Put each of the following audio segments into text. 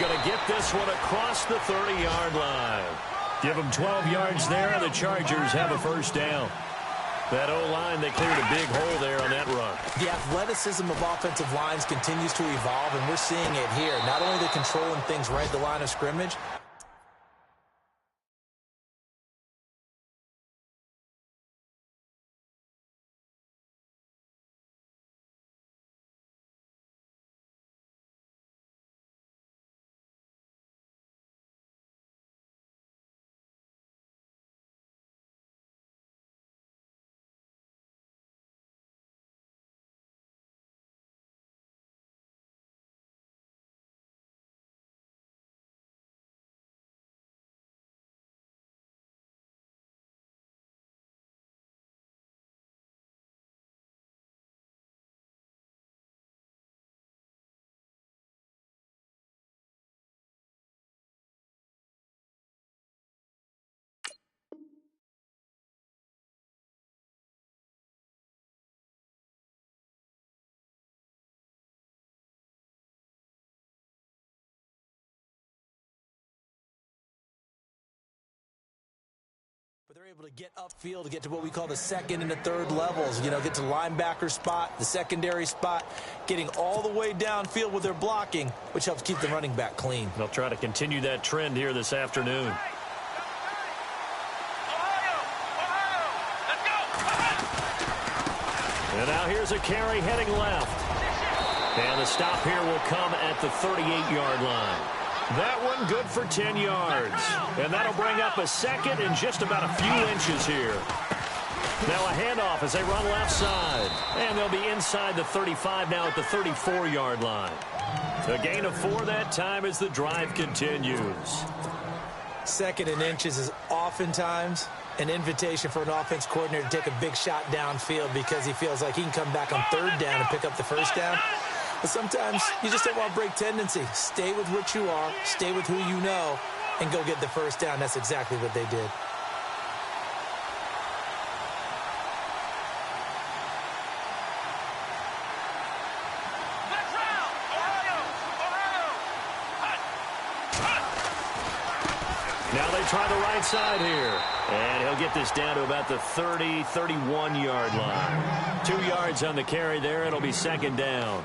going to get this one across the 30-yard line. Give them 12 yards there, and the Chargers have a first down. That O-line, they cleared a big hole there on that run. The athleticism of offensive lines continues to evolve, and we're seeing it here. Not only are they controlling things right at the line of scrimmage, but they're able to get upfield to get to what we call the second and the third levels. You know, get to the linebacker spot, the secondary spot, getting all the way downfield with their blocking, which helps keep the running back clean. They'll try to continue that trend here this afternoon. And now here's a carry heading left. And the stop here will come at the 38-yard line. That one good for 10 yards. And that'll bring up a second and just about a few inches here. Now a handoff as they run left side. And they'll be inside the 35 now at the 34-yard line. A gain of 4 that time as the drive continues. Second and inches is oftentimes an invitation for an offense coordinator to take a big shot downfield because he feels like he can come back on third down and pick up the first down. But sometimes you just don't want to break tendency. Stay with what you are, stay with who you know, and go get the first down. That's exactly what they did. Now they try the right side here. And he'll get this down to about the 30, 31-yard line. 2 yards on the carry there. It'll be second down.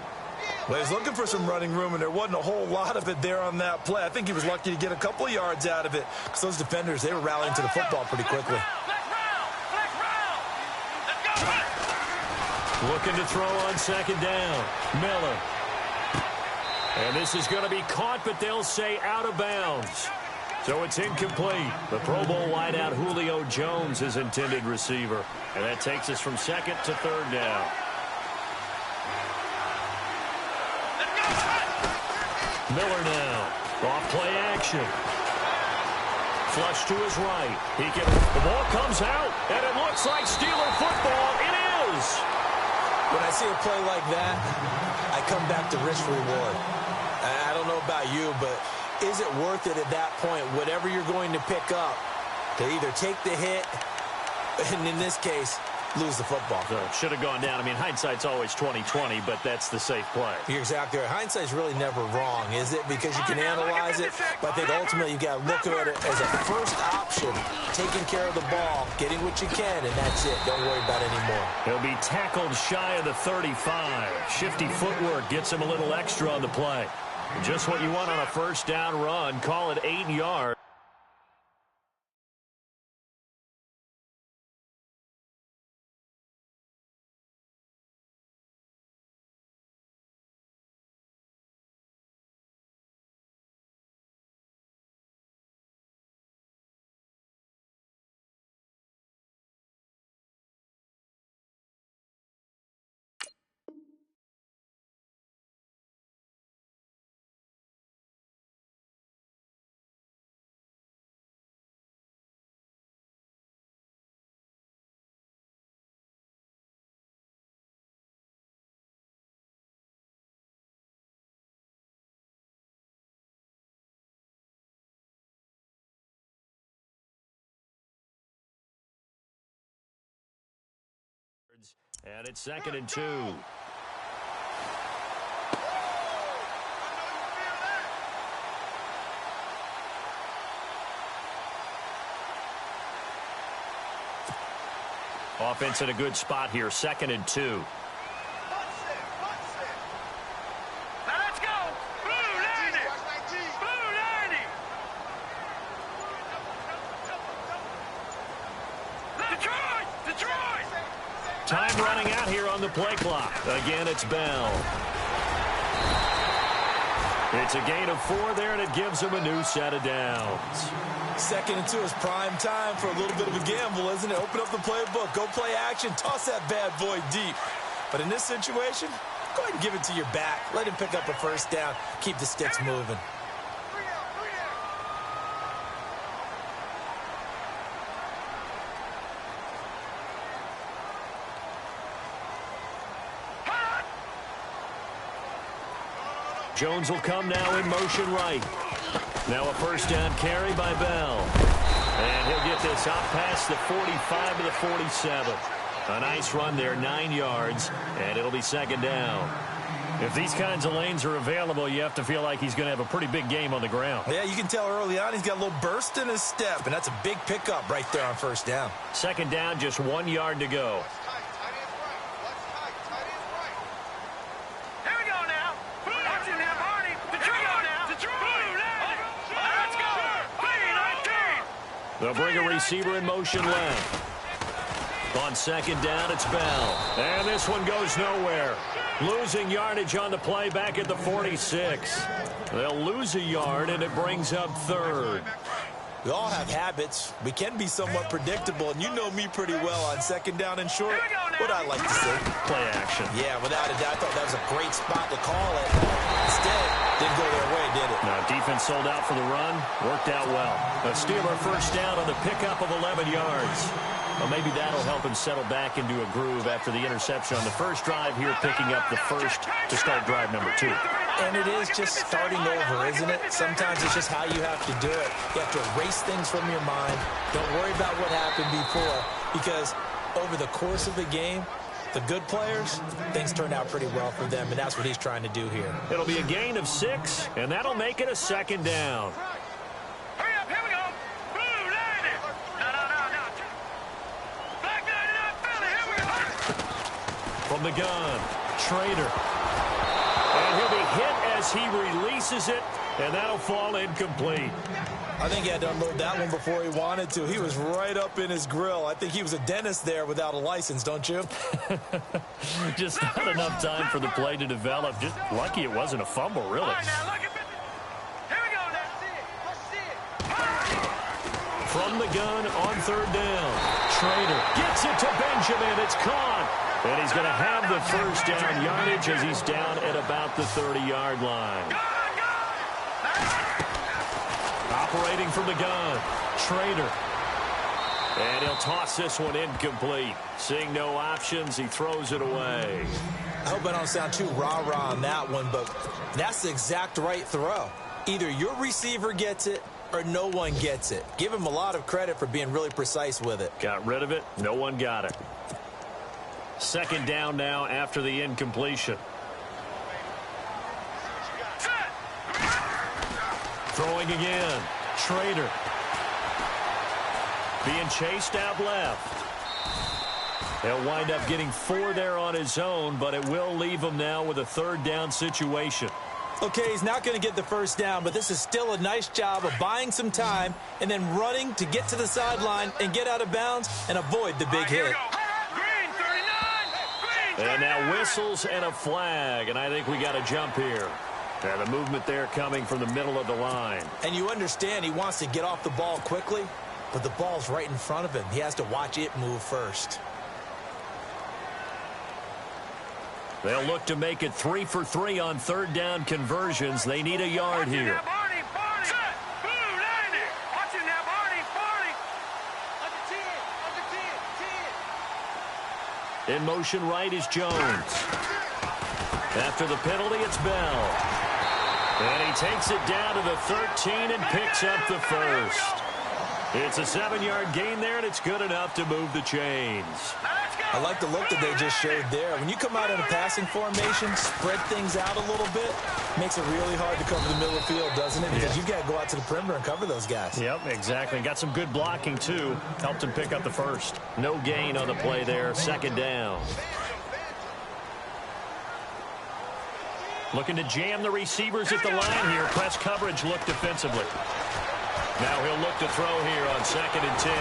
Well, he's looking for some running room, and there wasn't a whole lot of it there on that play. I think he was lucky to get a couple of yards out of it because those defenders, they were rallying to the football pretty quickly. Looking to throw on second down. Miller. And this is going to be caught, but they'll say out of bounds. So it's incomplete. The Pro Bowl wideout Julio Jones is intended receiver. And that takes us from second to third down. Miller now. Off play action. Flush to his right. The ball comes out, and it looks like Steeler football. It is. When I see a play like that, I come back to risk reward. I don't know about you, but is it worth it at that point, whatever you're going to pick up, to either take the hit, and in this case, lose the football? So should have gone down. I mean, hindsight's always 20/20, but that's the safe play. You're exactly right. Hindsight's really never wrong, is it? Because you can analyze it, but I think ultimately you got to look at it as a first option, taking care of the ball, getting what you can, and that's it. Don't worry about it anymore. He'll be tackled shy of the 35. Shifty footwork gets him a little extra on the play. Just what you want on a first down run. Call it 8 yards. And it's second and 2. Offense in a good spot here, 2nd and 2. Time running out here on the play clock. Again, it's Bell. It's a gain of 4 there, and it gives him a new set of downs. 2nd and 2 is prime time for a little bit of a gamble, isn't it? Open up the playbook, go play action, toss that bad boy deep. But in this situation, go ahead and give it to your back. Let him pick up a first down. Keep the sticks moving. Jones will come now in motion right. Now a first down carry by Bell. And he'll get this out past the 45 to the 47. A nice run there, 9 yards, and it'll be 2nd down. If these kinds of lanes are available, you have to feel like he's going to have a pretty big game on the ground. Yeah, you can tell early on he's got a little burst in his step, and that's a big pickup right there on first down. 2nd down, just 1 yard to go. They'll bring a receiver in motion left. On 2nd down, it's Bell. And this one goes nowhere. Losing yardage on the play back at the 46. They'll lose a yard, and it brings up 3rd. We all have habits. We can be somewhat predictable, and you know me pretty well on 2nd down and short. What I like to say? Play action. Yeah, without a doubt, I thought that was a great spot to call it. Instead, didn't go their way, did it? Now, defense sold out for the run. Worked out well. A Steeler first down on the pickup of 11 yards. Well, maybe that'll help him settle back into a groove after the interception on the first drive here, picking up the first to start drive number 2. And it is just starting over, isn't it? Sometimes it's just how you have to do it. You have to erase things from your mind. Don't worry about what happened before, because over the course of the game, the good players, things turned out pretty well for them, and that's what he's trying to do here. It'll be a gain of 6, and that'll make it a 2nd down. Hurry up, here we go. Blue, land it. No. Back that up, Billy, here we go. From the gun, Schrader. And he'll be hit as he releases it, and that'll fall incomplete. I think he had to unload that one before he wanted to. He was right up in his grill. I think he was a dentist there without a license, don't you? Just not enough time for the play to develop. Just lucky it wasn't a fumble, really. All right, now, look at here we go, From the gun on 3rd down. Schrader gets it to Benjamin. It's caught. And he's going to have the first down yardage as he's down at about the 30-yard line. Operating from the gun, Schrader. And he'll toss this one incomplete. Seeing no options, he throws it away. I hope I don't sound too rah-rah on that one, but that's the exact right throw. Either your receiver gets it or no one gets it. Give him a lot of credit for being really precise with it. Got rid of it. No one got it. 2nd down now after the incompletion. Throwing again. Schrader. Being chased out left. He'll wind up getting 4 there on his own, but it will leave him now with a 3rd down situation. Okay, he's not going to get the first down, but this is still a nice job of buying some time and then running to get to the sideline and get out of bounds and avoid the big hit. And now whistles and a flag, and I think we got a jump here. And the movement there coming from the middle of the line. And you understand he wants to get off the ball quickly, but the ball's right in front of him. He has to watch it move first. They'll look to make it 3 for 3 on 3rd down conversions. They need a yard here. In motion right is Jones. After the penalty, it's Bell. And he takes it down to the 13 and picks up the first. It's a 7-yard gain there, and it's good enough to move the chains. Let's go! I like the look that they just showed there. When you come out in a passing formation, spread things out a little bit, makes it really hard to cover the middle of the field, doesn't it? Because you've got to go out to the perimeter and cover those guys. Yep, exactly. Got some good blocking, too. Helped him pick up the first. No gain on the play there. Second down. Looking to jam the receivers at the line here. Press coverage look defensively. Now he'll look to throw here on 2nd and 10.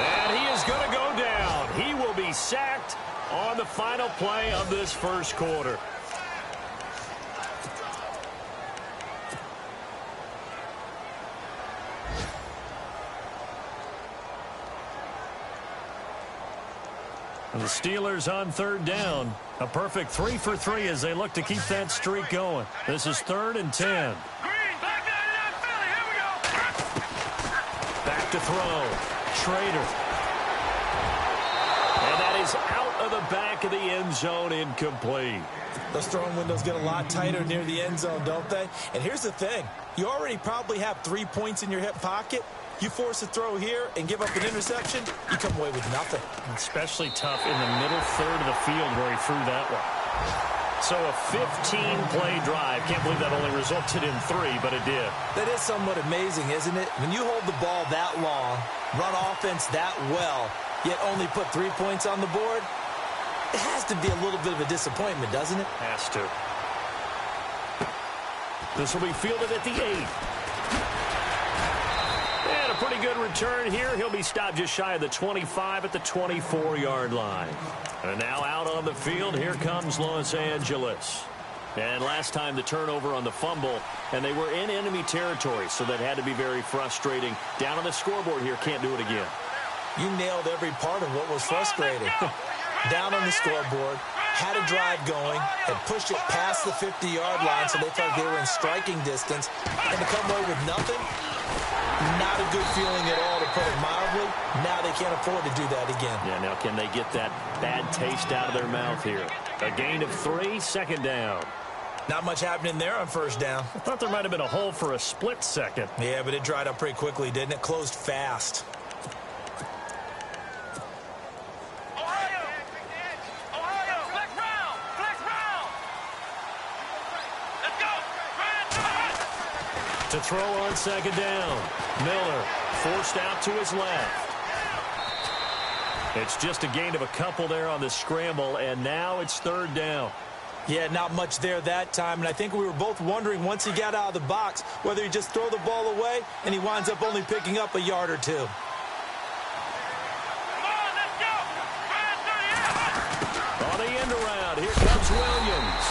And he is going to go down. He will be sacked on the final play of this first quarter. And the Steelers on 3rd down. A perfect 3 for 3 as they look to keep that streak going. This is 3rd and 10. Back to throw. Schrader. And that is out of the back of the end zone, incomplete. Those throwing windows get a lot tighter near the end zone, don't they? And here's the thing. You already probably have 3 points in your hip pocket. You force a throw here and give up an interception, you come away with nothing. Especially tough in the middle third of the field where he threw that one. So a 15-play drive. Can't believe that only resulted in 3, but it did. That is somewhat amazing, isn't it? When you hold the ball that long, run offense that well, yet only put 3 points on the board, it has to be a little bit of a disappointment, doesn't it? Has to. This will be fielded at the 8. And a pretty good return here. He'll be stopped just shy of the 25 at the 24-yard line. And now out on the field, here comes Los Angeles. And last time the turnover on the fumble, and they were in enemy territory, so that had to be very frustrating. Down on the scoreboard here, can't do it again. You nailed every part of what was frustrating. Down on the scoreboard, had a drive going, had pushed it past the 50-yard line, so they felt they were in striking distance, and to come away with nothing, not a good feeling at all, to put it mildly. Now they can't afford to do that again. Yeah, now can they get that bad taste out of their mouth here? A gain of 3, 2nd down. Not much happening there on 1st down. I thought there might have been a hole for a split second. Yeah, but it dried up pretty quickly, didn't it? Closed fast. To throw on 2nd down. Miller forced out to his left. It's just a gain of a couple there on the scramble, and now it's 3rd down. Yeah, not much there that time, and I think we were both wondering once he got out of the box whether he just throw the ball away, and he winds up only picking up a yard or 2. Come on, let's go! On the end around, here comes Williams.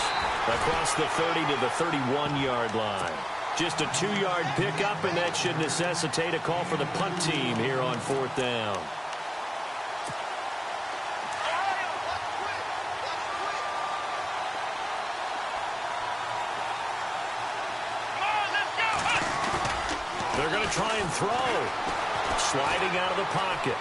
Across the 30 to the 31-yard line. Just a 2-yard pickup, and that should necessitate a call for the punt team here on 4th down. They're going to try and throw. Sliding out of the pocket.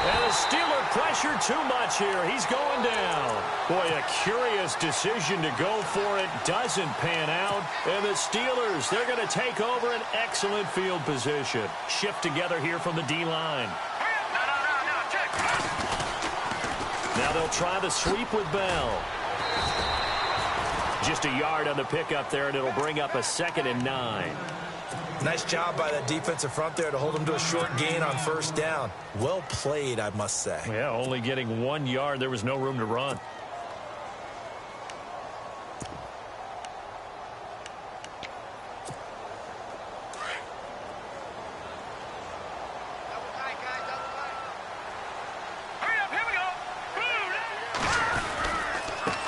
And the Steeler pressure too much here. He's going down. Boy, a curious decision to go for it. Doesn't pan out. And the Steelers, they're going to take over an excellent field position. Shift together here from the D-line. Now they'll try the sweep with Bell. Just a yard on the pickup there, and it'll bring up a 2nd and 9. Nice job by that defensive front there to hold him to a short gain on 1st down. Well played, I must say. Yeah, only getting 1 yard. There was no room to run.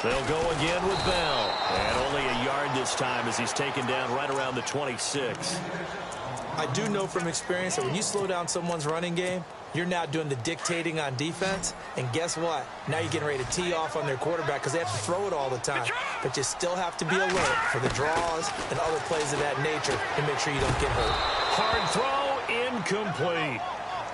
They'll go again with Bell. And only a yard this time as he's taken down right around the 26. I do know from experience that when you slow down someone's running game, you're now doing the dictating on defense. And guess what? Now you're getting ready to tee off on their quarterback because they have to throw it all the time. But you still have to be alert for the draws and other plays of that nature to make sure you don't get hurt. Hard throw, incomplete.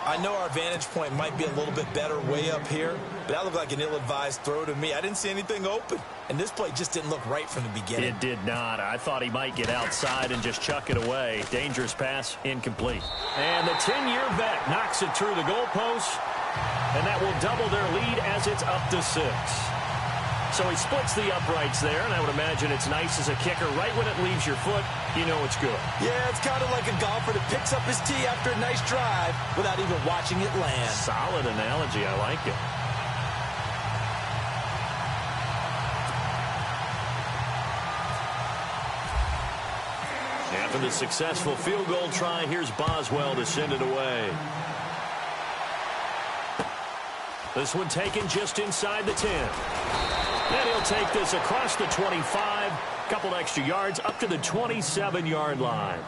I know our vantage point might be a little bit better way up here, but that looked like an ill-advised throw to me. I didn't see anything open, and this play just didn't look right from the beginning. It did not. I thought he might get outside and just chuck it away. Dangerous pass, incomplete. And the 10-year vet knocks it through the goalpost. And that will double their lead as it's up to 6. So he splits the uprights there, and I would imagine it's nice as a kicker. Right when it leaves your foot, you know it's good. Yeah, it's kind of like a golfer that picks up his tee after a nice drive without even watching it land. Solid analogy. I like it. After the successful field goal try, here's Boswell to send it away. This one taken just inside the 10. And he'll take this across the 25, couple extra yards up to the 27-yard line.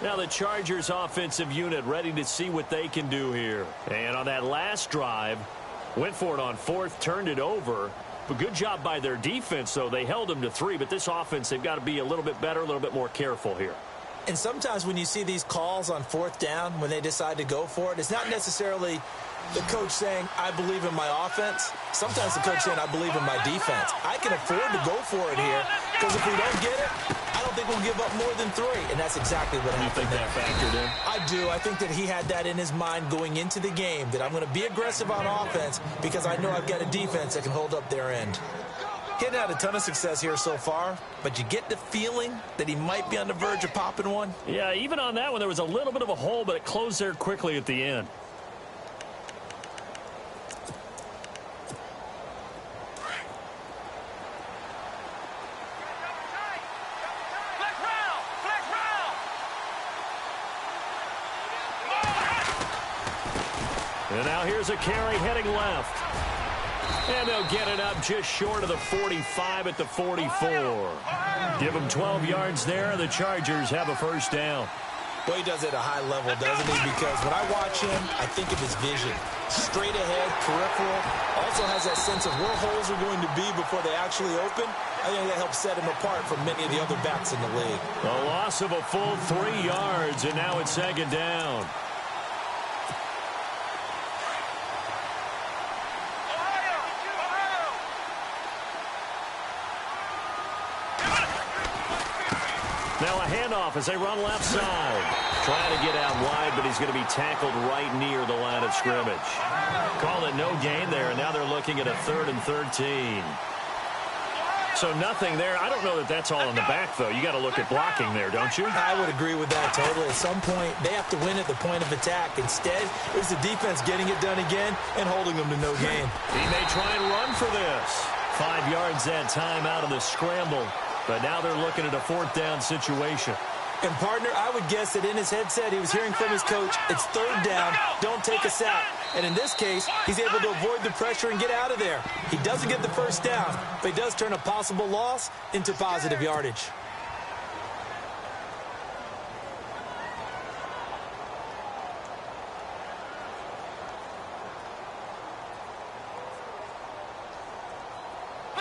Now the Chargers offensive unit ready to see what they can do here. And on that last drive, went for it on 4th, turned it over. But good job by their defense, though. They held them to 3, but this offense, they've got to be a little bit better, a little bit more careful here. And sometimes when you see these calls on 4th down, when they decide to go for it, it's not necessarily the coach saying, I believe in my offense. Sometimes the coach saying, I believe in my defense. I can afford to go for it here because if we don't get it, I don't think we'll give up more than 3. And that's exactly what happened. You think that factored in? I do. I think that he had that in his mind going into the game, that I'm going to be aggressive on offense because I know I've got a defense that can hold up their end. He hadn't had a ton of success here so far, but you get the feeling that he might be on the verge of popping one. Yeah, even on that one, there was a little bit of a hole, but it closed there quickly at the end. And now here's a carry heading left. And they'll get it up just short of the 45 at the 44. Give them 12 yards there. The Chargers have a first down. Well, he does it at a high level, doesn't he? Because when I watch him, I think of his vision. Straight ahead, peripheral. Also has that sense of where holes are going to be before they actually open. I think that helps set him apart from many of the other backs in the league. A loss of a full 3 yards, and now it's 2nd down. Now a handoff as they run left side. Trying to get out wide, but he's going to be tackled right near the line of scrimmage. Call it no gain there, and now they're looking at a 3rd and 13. So nothing there. I don't know that that's all in the back, though. You got to look at blocking there, don't you? I would agree with that totally. At some point, they have to win at the point of attack. Instead, it was the defense getting it done again and holding them to no gain. He may try and run for this. 5 yards that time out of the scramble. But now they're looking at a 4th down situation. And, partner, I would guess that in his headset he was hearing from his coach, it's 3rd down, don't take a sack. And in this case, he's able to avoid the pressure and get out of there. He doesn't get the first down, but he does turn a possible loss into positive yardage.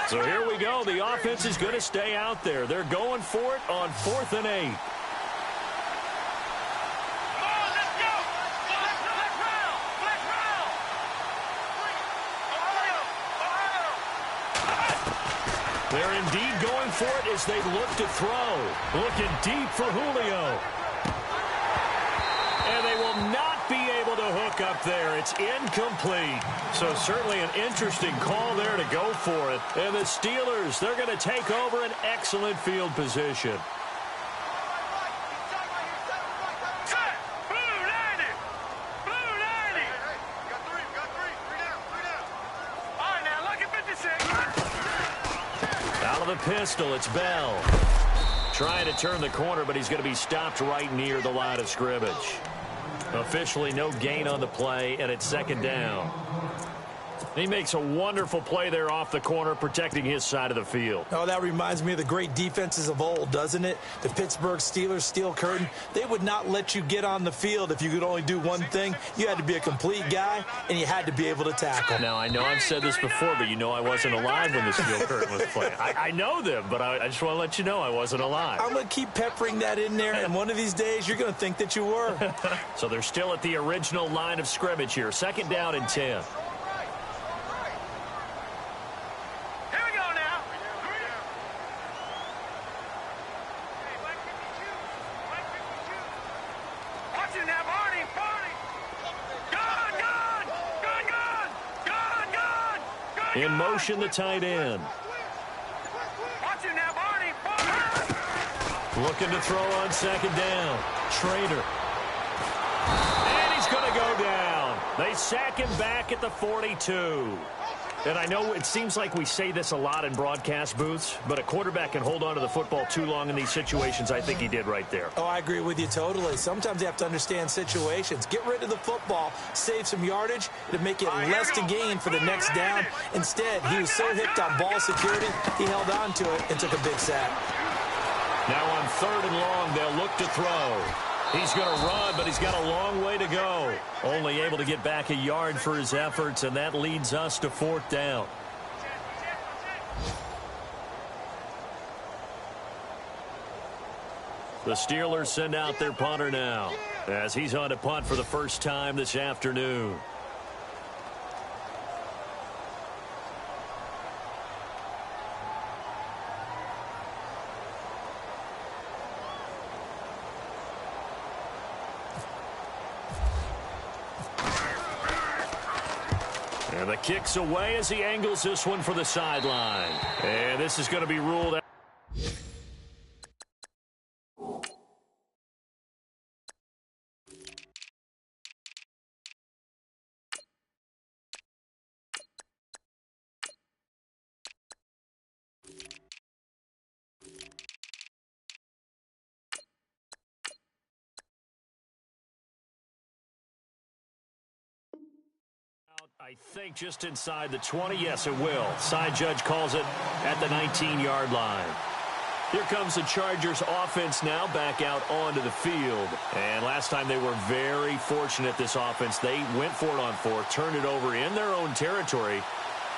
So here we go. The offense is going to stay out there. They're going for it on 4th and 8. They're indeed going for it as they look to throw. Looking deep for Julio. And they will not be able to hook up there. It's incomplete. So certainly an interesting call there to go for it. And the Steelers, they're going to take over an excellent field position. Pistol, it's Bell. Trying to turn the corner, but he's going to be stopped right near the line of scrimmage. Officially no gain on the play, and it's 2nd down. He makes a wonderful play there off the corner, protecting his side of the field. Oh, that reminds me of the great defenses of old, doesn't it? The Pittsburgh Steelers, steel curtain. They would not let you get on the field if you could only do one thing. You had to be a complete guy, and you had to be able to tackle. Now, I know I've said this before, but you know I wasn't alive when the steel curtain was playing. I know them, but I just want to let you know I wasn't alive. I'm going to keep peppering that in there, and one of these days you're going to think that you were. So they're still at the original line of scrimmage here. 2nd down and 10. In motion, the tight end. Watch him now, Barney. Barney. Looking to throw on second down. Trader. And he's going to go down. They sack him back at the 42. And I know it seems like we say this a lot in broadcast booths, but a quarterback can hold on to the football too long in these situations. I think he did right there. Oh, I agree with you totally. Sometimes you have to understand situations. Get rid of the football, save some yardage to make it less to gain for the next down. Instead, he was so hipped on ball security, he held on to it and took a big sack. Now on 3rd and long, they'll look to throw. He's going to run, but he's got a long way to go. Only able to get back a yard for his efforts, and that leads us to 4th down. The Steelers send out their punter now, as he's on to punt for the first time this afternoon. And the kick's away as he angles this one for the sideline. And this is going to be ruled out. I think just inside the 20. Yes, it will. Side judge calls it at the 19-yard line. Here comes the Chargers offense now back out onto the field. And last time they were very fortunate, this offense. They went for it on 4th, turned it over in their own territory,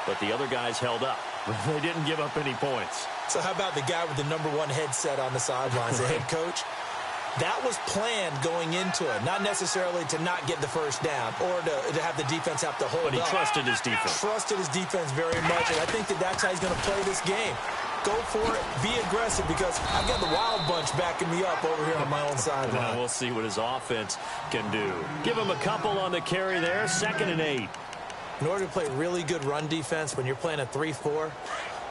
but the other guys held up. They didn't give up any points. So how about the guy with the #1 headset on the sidelines, the head coach? That was planned going into it, not necessarily to not get the first down or to have the defense have to hold up. But he trusted his defense. Trusted his defense very much, and I think that's how he's going to play this game. Go for it, be aggressive, because I've got the wild bunch backing me up over here on my own sideline. Now we'll see what his offense can do. Give him a couple on the carry there, 2nd and 8. In order to play really good run defense when you're playing a 3-4,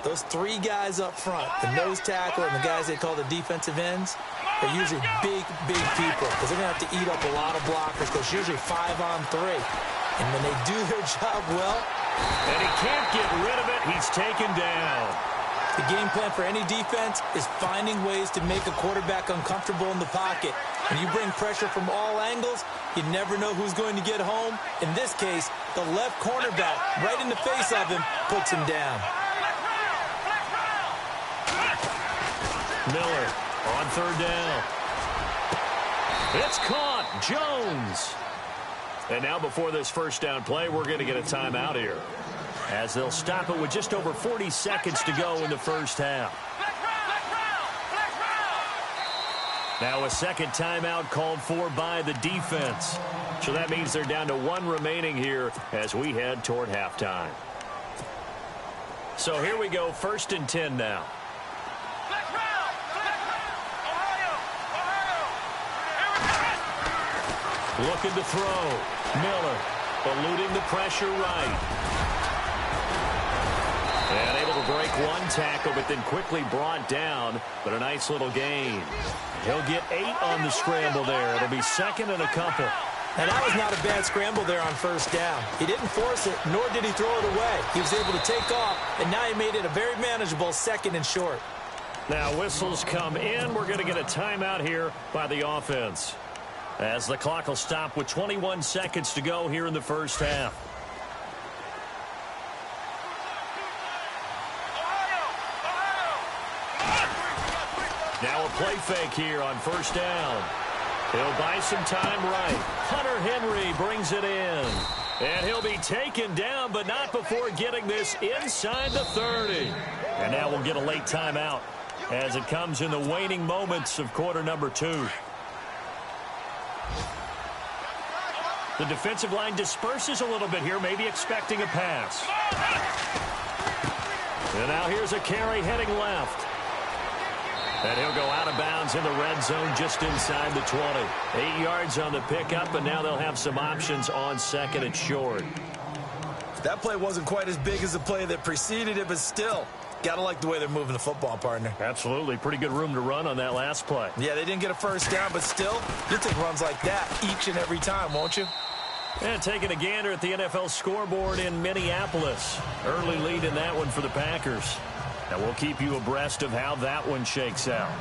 those 3 guys up front, the nose tackle and the guys they call the defensive ends, they're usually big people because they're going to have to eat up a lot of blockers because usually 5 on 3. And when they do their job well. And he can't get rid of it. He's taken down. The game plan for any defense is finding ways to make a quarterback uncomfortable in the pocket. When you bring pressure from all angles, you never know who's going to get home. In this case, the left cornerback right in the face of him puts him down. Miller on 3rd down. It's caught. Jones. And now before this first down play, we're going to get a timeout here, as they'll stop it with just over 40 seconds to go in the first half. Now a second timeout called for by the defense. So that means they're down to 1 remaining here as we head toward halftime. So here we go, 1st and 10 now. Looking to throw. Miller eluding the pressure right. And able to break 1 tackle, but then quickly brought down. But a nice little gain. He'll get 8 on the scramble there. It'll be 2nd and a couple. And that was not a bad scramble there on 1st down. He didn't force it, nor did he throw it away. He was able to take off, and now he made it a very manageable 2nd and short. Now whistles come in. We're going to get a timeout here by the offense, as the clock will stop with 21 seconds to go here in the first half. Now a play fake here on 1st down. He'll buy some time right. Hunter Henry brings it in. And he'll be taken down, but not before getting this inside the 30. And now we'll get a late timeout as it comes in the waning moments of quarter number 2. The defensive line disperses a little bit here, maybe expecting a pass. And now here's a carry heading left. And he'll go out of bounds in the red zone just inside the 20. 8 yards on the pickup, and now they'll have some options on 2nd and short. That play wasn't quite as big as the play that preceded it, but still, got to like the way they're moving the football, partner. Absolutely. Pretty good room to run on that last play. Yeah, they didn't get a first down, but still, you'll take runs like that each and every time, won't you? And taking a gander at the NFL scoreboard in Minneapolis. Early lead in that one for the Packers. And we'll keep you abreast of how that one shakes out.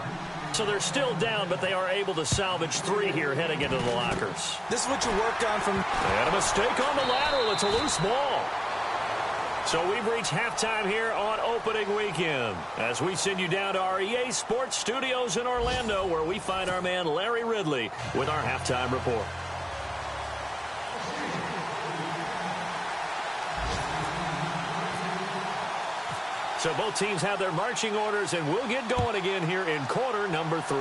So they're still down, but they are able to salvage 3 here heading into the lockers. This is what you work on from... And a mistake on the lateral. It's a loose ball. So we've reached halftime here on opening weekend as we send you down to our EA Sports Studios in Orlando, where we find our man Larry Ridley with our halftime report. So both teams have their marching orders, and we'll get going again here in quarter number 3.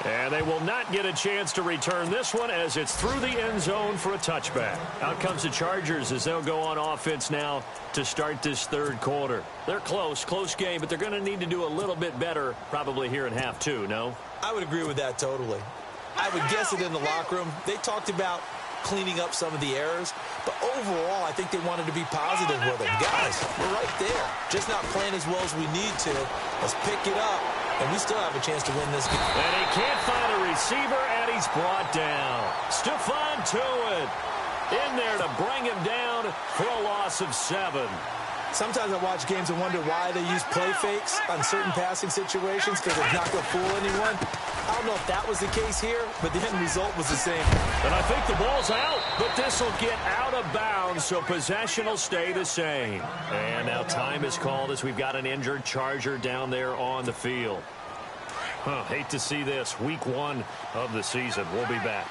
And they will not get a chance to return this one as it's through the end zone for a touchback. Out comes the Chargers as they'll go on offense now to start this third quarter. They're close game, but they're going to need to do a little bit better probably here in half 2, no? I would agree with that totally. I would guess it in the locker room. They talked about cleaning up some of the errors, but overall, I think they wanted to be positive with them. Guys, we're right there. Just not playing as well as we need to. Let's pick it up, and we still have a chance to win this game. And he can't find a receiver, and he's brought down. Stephon Tuitt in there to bring him down for a loss of 7. Sometimes I watch games and wonder why they use play fakes on certain passing situations because it's not going to fool anyone. I don't know if that was the case here, but the end result was the same. And I think the ball's out, but this will get out of bounds, so possession will stay the same. And now time is called as we've got an injured Charger down there on the field. Hate to see this. Week 1 of the season. We'll be back.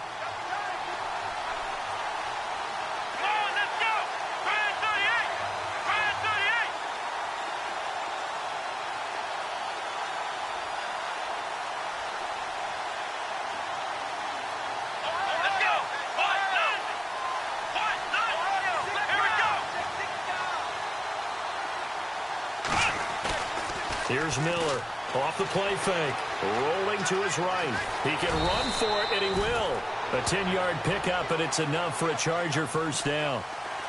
Here's Miller off the play fake, rolling to his right. He can run for it, and he will. A 10-yard pickup, and it's enough for a Charger first down.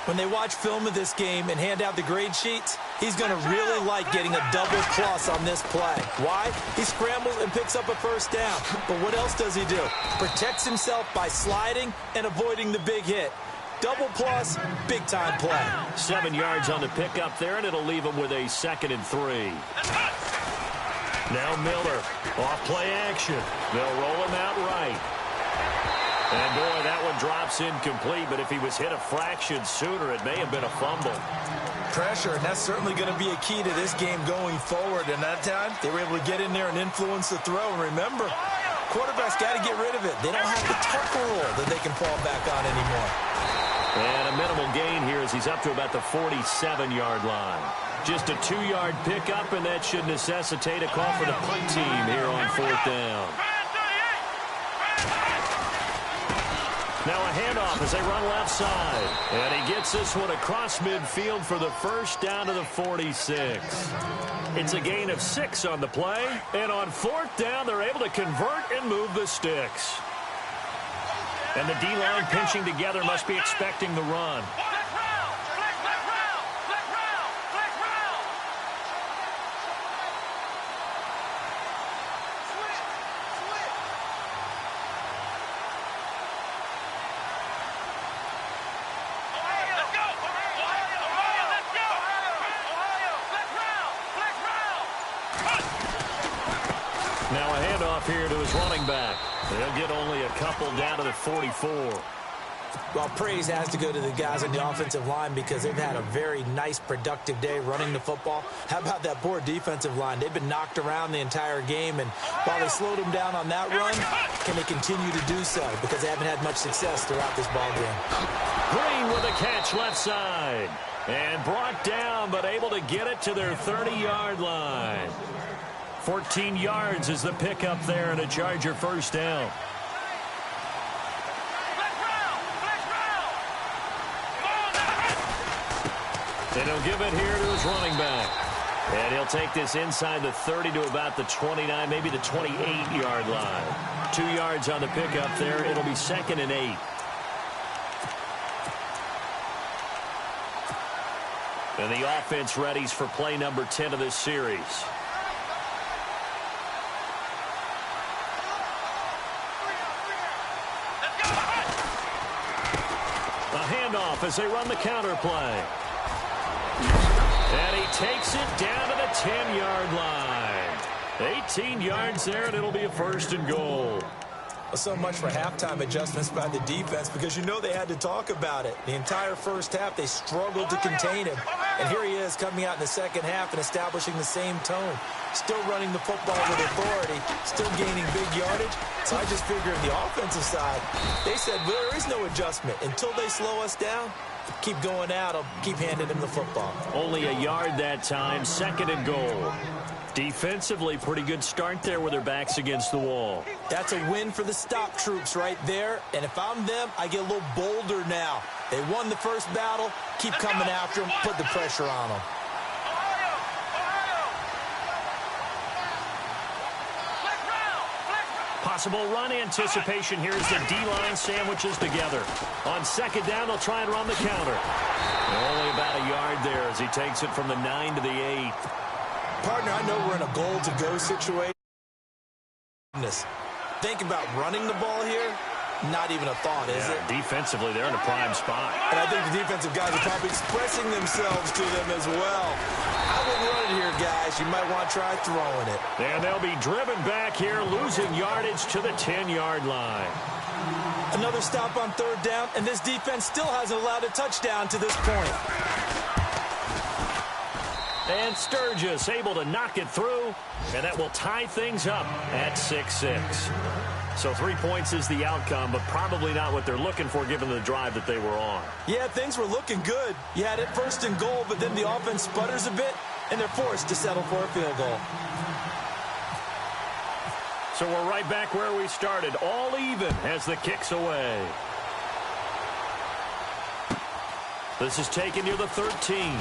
When they watch film of this game and hand out the grade sheets, he's going to really like getting a double plus on this play. Why? He scrambles and picks up a first down. But what else does he do? Protects himself by sliding and avoiding the big hit. Double plus, big-time play. 7 yards on the pickup there, and it'll leave him with a 2nd and 3. Now Miller, off play action. They'll roll him out right. And, boy, that one drops incomplete, but if he was hit a fraction sooner, it may have been a fumble. Pressure, and that's certainly going to be a key to this game going forward. And that time, they were able to get in there and influence the throw. And remember, quarterbacks got to get rid of it. They don't have the Tucker rule that they can fall back on anymore. And a minimal gain here as he's up to about the 47-yard line. Just a 2-yard pickup, and that should necessitate a call for the punt team here on 4th down. Now a handoff as they run left side. And he gets this one across midfield for the first down to the 46. It's a gain of 6 on the play. And on 4th down, they're able to convert and move the sticks. And the D-line pinching together must be expecting the run. Now a handoff here to his running back. They'll get only a couple down to the 44. Well, praise has to go to the guys on the offensive line because they've had a very nice, productive day running the football. How about that poor defensive line? They've been knocked around the entire game, and while they slowed them down on that run, can they continue to do so? Because they haven't had much success throughout this ball game. Green with a catch left side. And brought down, but able to get it to their 30-yard line. 14 yards is the pickup there, and a Charger first down. And he'll give it here to his running back. And he'll take this inside the 30 to about the 29, maybe the 28-yard line. 2 yards on the pickup there. It'll be 2nd and 8. And the offense readies for play number 10 of this series. A handoff as they run the counter play. And he takes it down to the 10-yard line. 18 yards there, and it'll be a 1st and goal. So much for halftime adjustments by the defense, because you know they had to talk about it. The entire first half, they struggled to contain him. And here he is coming out in the second half and establishing the same tone. Still running the football with authority, still gaining big yardage. So I just figure on the offensive side, they said, well, there is no adjustment. Until they slow us down, keep going at them, keep handing him the football. Only a yard that time, 2nd and goal. Defensively, pretty good start there with their backs against the wall. That's a win for the stop troops right there. And if I'm them, I get a little bolder now. They won the first battle. Keep coming after them. Put the pressure on them. Possible run anticipation here as the D-line sandwiches together. On 2nd down, they'll try and run the counter. Only about a yard there as he takes it from the 9 to the 8. Partner, I know we're in a goal-to-go situation. Think about running the ball here, not even a thought, is it? Defensively, they're in a prime spot. And I think the defensive guys are probably expressing themselves to them as well. I wouldn't run it here, guys. You might want to try throwing it. And they'll be driven back here, losing yardage to the 10-yard line. Another stop on 3rd down, and this defense still hasn't allowed a touchdown to this point. And Sturgis able to knock it through, and that will tie things up at 6-6. So 3 points is the outcome, but probably not what they're looking for given the drive that they were on. Yeah, things were looking good. You had it 1st and goal, but then the offense sputters a bit, and they're forced to settle for a field goal. So we're right back where we started, all even as the kick's away. This is taken near the 13.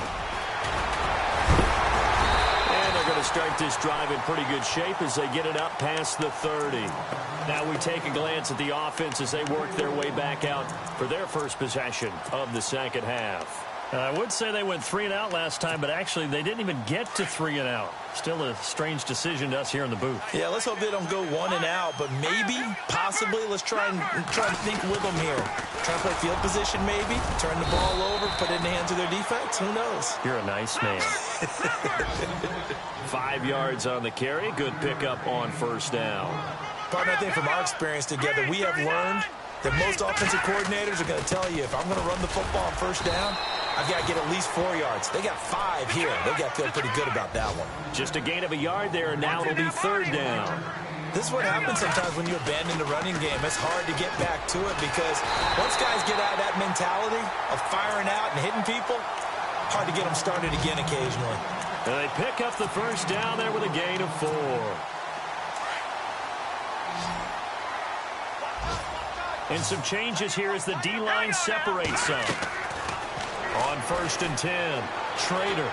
Going to start this drive in pretty good shape as they get it up past the 30. Now we take a glance at the offense as they work their way back out for their first possession of the second half. I would say they went 3 and out last time, but actually they didn't even get to 3 and out. Still a strange decision to us here in the booth. Yeah, let's hope they don't go 1 and out, but maybe, possibly, let's try and think with them here. Try to play field position maybe, turn the ball over, put it in the hands of their defense. Who knows? You're a nice man. 5 yards on the carry. Good pickup on 1st down. Partner, I think from our experience together, we have learned that most offensive coordinators are going to tell you, if I'm going to run the football on 1st down, I've got to get at least 4 yards. They got 5 here. They got to feel pretty good about that one. Just a gain of a yard there, and now it'll be 3rd down. This is what happens sometimes when you abandon the running game. It's hard to get back to it because once guys get out of that mentality of firing out and hitting people, hard to get them started again occasionally. And they pick up the 1st down there with a gain of 4. And some changes here as the D-line separates some. On 1st and 10, Schrader.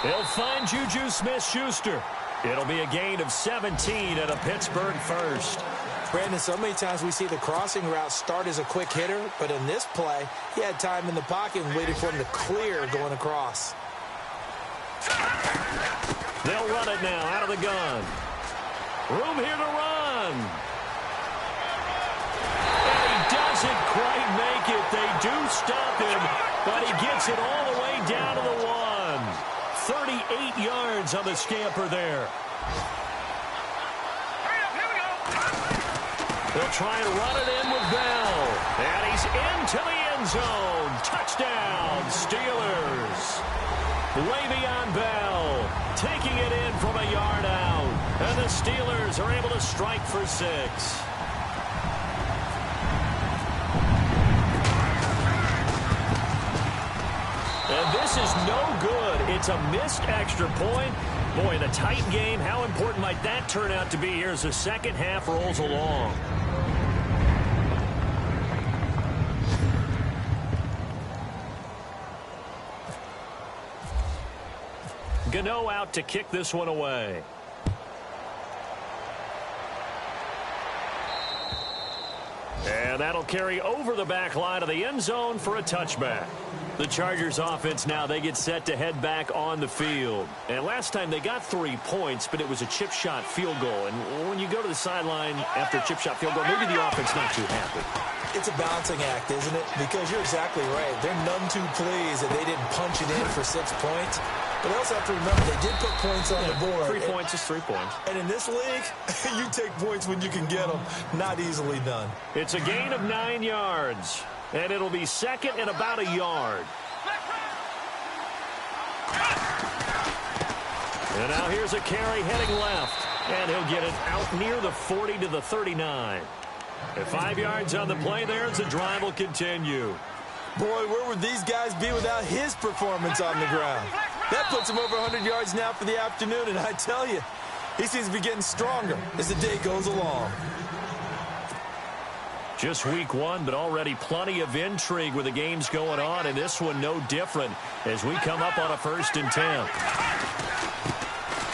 They'll find Juju Smith-Schuster. It'll be a gain of 17 and a Pittsburgh 1st. Brandon, so many times we see the crossing route start as a quick hitter, but in this play, he had time in the pocket and waited for him to clear going across. They'll run it now out of the gun. Room here to run. And he doesn't quite make it. They do stop him, but he gets it all the way down to the 1. 38 yards on the scamper there. They'll try and run it in with Bell. And he's into the end zone. Touchdown, Steelers. Le'Veon Bell taking it in from a yard out. And the Steelers are able to strike for 6. And this is no good. It's a missed extra point. Boy, in a tight game, how important might that turn out to be here as the second half rolls along? Gano out to kick this one away. And that'll carry over the back line of the end zone for a touchback. The Chargers offense now, they get set to head back on the field. And last time they got 3 points, but it was a chip shot field goal. And when you go to the sideline after a chip shot field goal, maybe the offense not too happy. It's a balancing act, isn't it? Because you're exactly right. They're none too pleased that they didn't punch it in for 6 points. But they also have to remember they did put points on the board. 3 points is 3 points. And in this league, you take points when you can get them. Not easily done. It's a gain of 9 yards. And it'll be second and about a yard. And now here's a carry heading left. And he'll get it out near the 40 to the 39. At 5 yards on the play there as the drive will continue. Boy, where would these guys be without his performance on the ground? That puts him over 100 yards now for the afternoon, and I tell you, he seems to be getting stronger as the day goes along. Just week 1, but already plenty of intrigue with the games going on, and this one no different as we come up on a 1st and 10.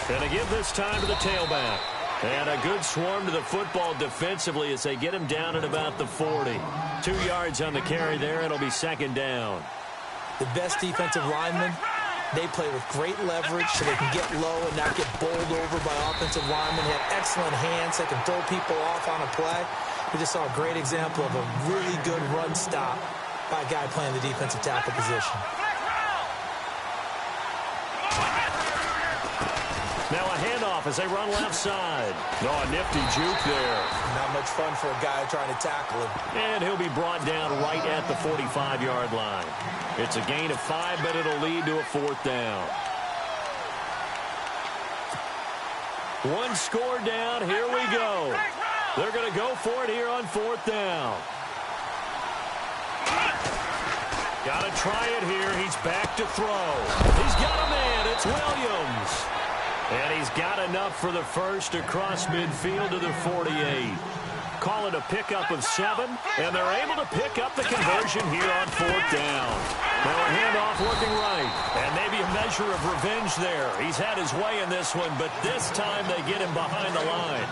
Gonna give this time to the tailback. And a good swarm to the football defensively as they get him down at about the 40. 2 yards on the carry there. It'll be 2nd down. The best defensive linemen, they play with great leverage so they can get low and not get bowled over by offensive linemen. They have excellent hands. They can throw people off on a play. We just saw a great example of a really good run stop by a guy playing the defensive tackle position. Now a handoff as they run left side. Oh, a nifty juke there. Not much fun for a guy trying to tackle him. And he'll be brought down right at the 45-yard line. It's a gain of 5, but it'll lead to a 4th down. 1 score down. Here we go. They're going to go for it here on 4th down. Got to try it here. He's back to throw. He's got a man. It's Williams. And he's got enough for the first across midfield to the 48. Call it a pickup of 7, and they're able to pick up the conversion here on 4th down. Now a handoff looking right, and maybe a measure of revenge there. He's had his way in this one, but this time they get him behind the line.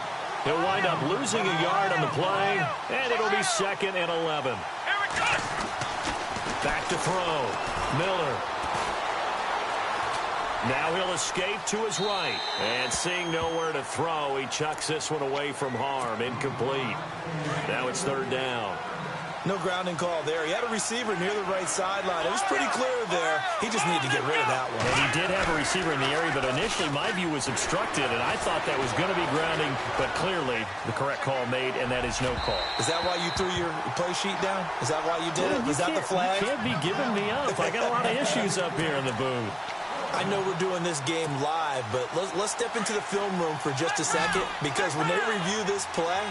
He'll wind up losing a yard on the play, and it'll be 2nd and 11. Back to throw. Miller. Now he'll escape to his right. And seeing nowhere to throw, he chucks this one away from harm. Incomplete. Now it's 3rd down. No grounding call there. He had a receiver near the right sideline. It was pretty clear there. He just needed to get rid of that one. And he did have a receiver in the area, but initially my view was obstructed, and I thought that was going to be grounding, but clearly the correct call made, and that is no call. Is that why you threw your play sheet down? Is that why you did it? Was that the flag? You can't be giving me up. I got a lot of issues up here in the booth. I know we're doing this game live, but let's step into the film room for just a second, because when they review this play,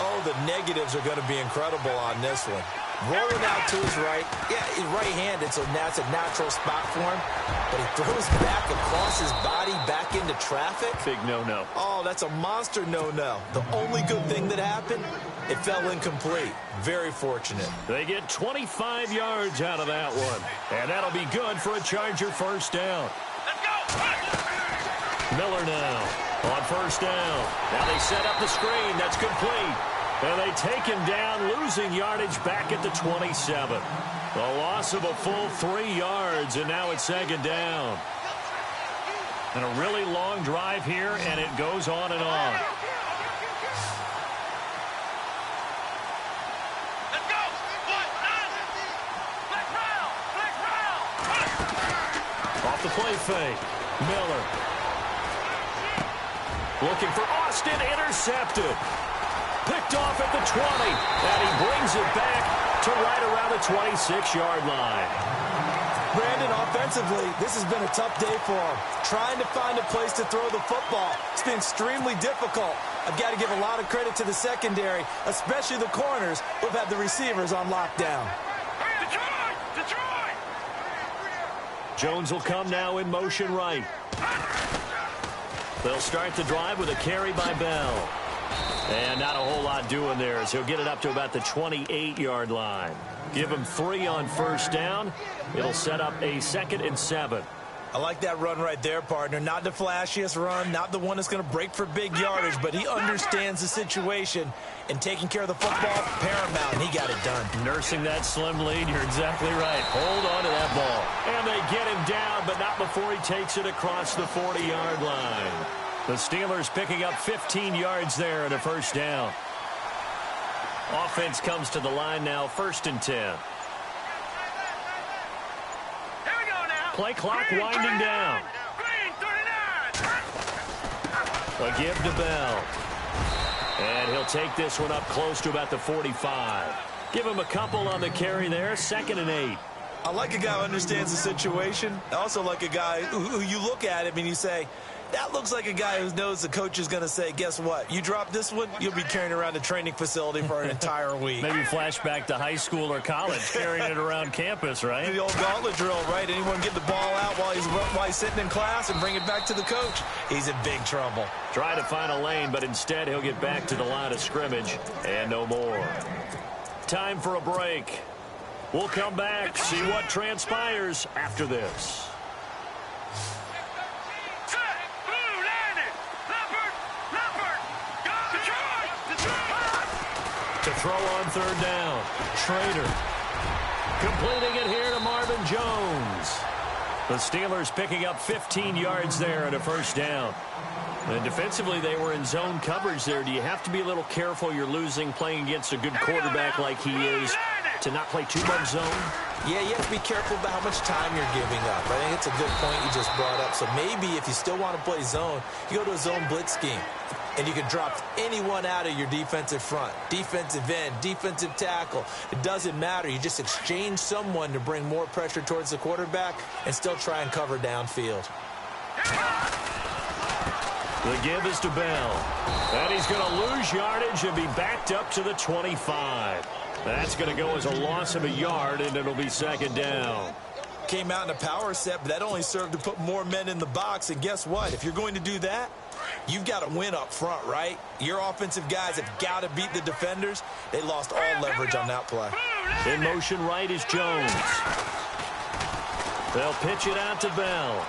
oh, the negatives are going to be incredible on this one. Rolling out to his right. Yeah, he's right-handed, so that's a natural spot for him. But he throws back across his body back into traffic. Big no-no. Oh, that's a monster no-no. The only good thing that happened, it fell incomplete. Very fortunate. They get 25 yards out of that one. And that'll be good for a Charger 1st down. Let's go! Miller now on 1st down. Now they set up the screen. That's complete. And they take him down, losing yardage back at the 27. A loss of a full 3 yards, and now it's 2nd down. And a really long drive here, and it goes on and on. Let's go! Off the play fake. Miller. Looking for Austin, intercepted. Picked off at the 20, and he brings it back to right around the 26-yard line. Brandon, offensively, this has been a tough day for him. Trying to find a place to throw the football. It's been extremely difficult. I've got to give a lot of credit to the secondary, especially the corners who have had the receivers on lockdown. Detroit! Jones will come now in motion right. They'll start the drive with a carry by Bell. And not a whole lot doing there as he'll get it up to about the 28-yard line. Give him 3 on 1st down. It'll set up a 2nd and 7. I like that run right there, partner. Not the flashiest run, not the one that's going to break for big yardage, but he understands the situation, and taking care of the football, paramount, and he got it done. Nursing that slim lead, you're exactly right. Hold on to that ball. And they get him down, but not before he takes it across the 40-yard line. The Steelers picking up 15 yards there and a first down. Offense comes to the line now, 1st and 10. Play clock winding down. A give to Bell. And he'll take this one up close to about the 45. Give him a couple on the carry there. 2nd and 8. I like a guy who understands the situation. I also like a guy who you look at him and you say, that looks like a guy who knows the coach is going to say, guess what? You drop this one, you'll be carrying around a training facility for an entire week. Maybe flashback to high school or college, carrying it around campus, right? The old gauntlet drill, right? Anyone get the ball out while he's sitting in class and bring it back to the coach? He's in big trouble. Try to find a lane, but instead he'll get back to the line of scrimmage and no more. Time for a break. We'll come back, see what transpires after this. To throw on 3rd down. Schrader. Completing it here to Marvin Jones. The Steelers picking up 15 yards there and a first down. And defensively, they were in zone coverage there. Do you have to be a little careful you're losing playing against a good quarterback like he is to not play too much zone? Yeah, you have to be careful about how much time you're giving up. I think it's a good point you just brought up. So maybe if you still want to play zone, you go to a zone blitz scheme. And you can drop anyone out of your defensive front, defensive end, defensive tackle. It doesn't matter. You just exchange someone to bring more pressure towards the quarterback and still try and cover downfield. The give is to Bell. And he's going to lose yardage and be backed up to the 25. That's going to go as a loss of a yard, and it'll be 2nd down. Came out in a power set, but that only served to put more men in the box. And guess what? If you're going to do that, you've got to win up front, right? Your offensive guys have got to beat the defenders. They lost all leverage on that play. In motion right is Jones. They'll pitch it out to Bell.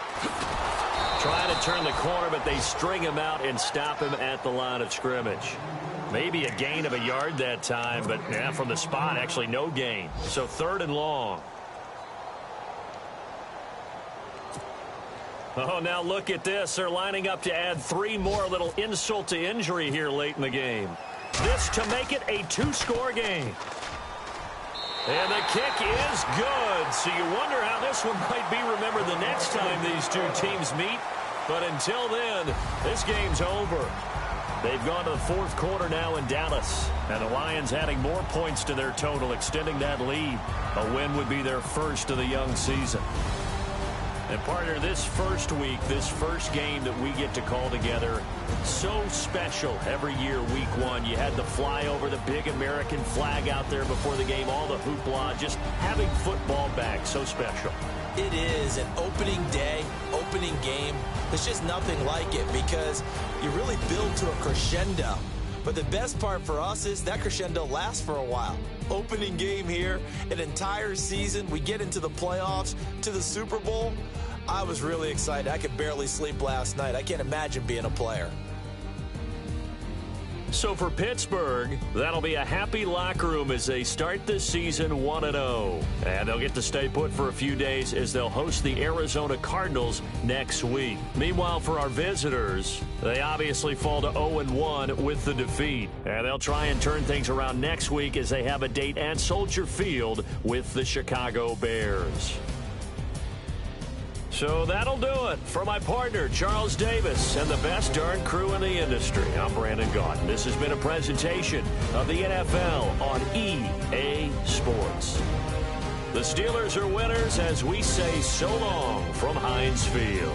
Trying to turn the corner, but they string him out and stop him at the line of scrimmage. Maybe a gain of a yard that time, but yeah, from the spot, actually no gain. So 3rd and long. Oh, now look at this. They're lining up to add 3 more, little insult to injury here late in the game. This to make it a 2-score game. And the kick is good. So you wonder how this one might be remembered the next time these two teams meet. But until then, this game's over. They've gone to the 4th quarter now in Dallas. And the Lions adding more points to their total, extending that lead. A win would be their first of the young season. And partner, this first week, this first game that we get to call together, so special every year, week 1. You had the flyover, the big American flag out there before the game, all the hoopla, just having football back, so special. It is an opening day, opening game. There's just nothing like it because you really build to a crescendo. But the best part for us is that crescendo lasts for a while. Opening game here, an entire season. We get into the playoffs, to the Super Bowl. I was really excited. I could barely sleep last night. I can't imagine being a player. So for Pittsburgh, that'll be a happy locker room as they start this season 1-0. And they'll get to stay put for a few days as they'll host the Arizona Cardinals next week. Meanwhile, for our visitors, they obviously fall to 0-1 with the defeat. And they'll try and turn things around next week as they have a date at Soldier Field with the Chicago Bears. So that'll do it. For my partner, Charles Davis, and the best darn crew in the industry, I'm Brandon Gaudin. This has been a presentation of the NFL on EA Sports. The Steelers are winners as we say so long from Heinz Field.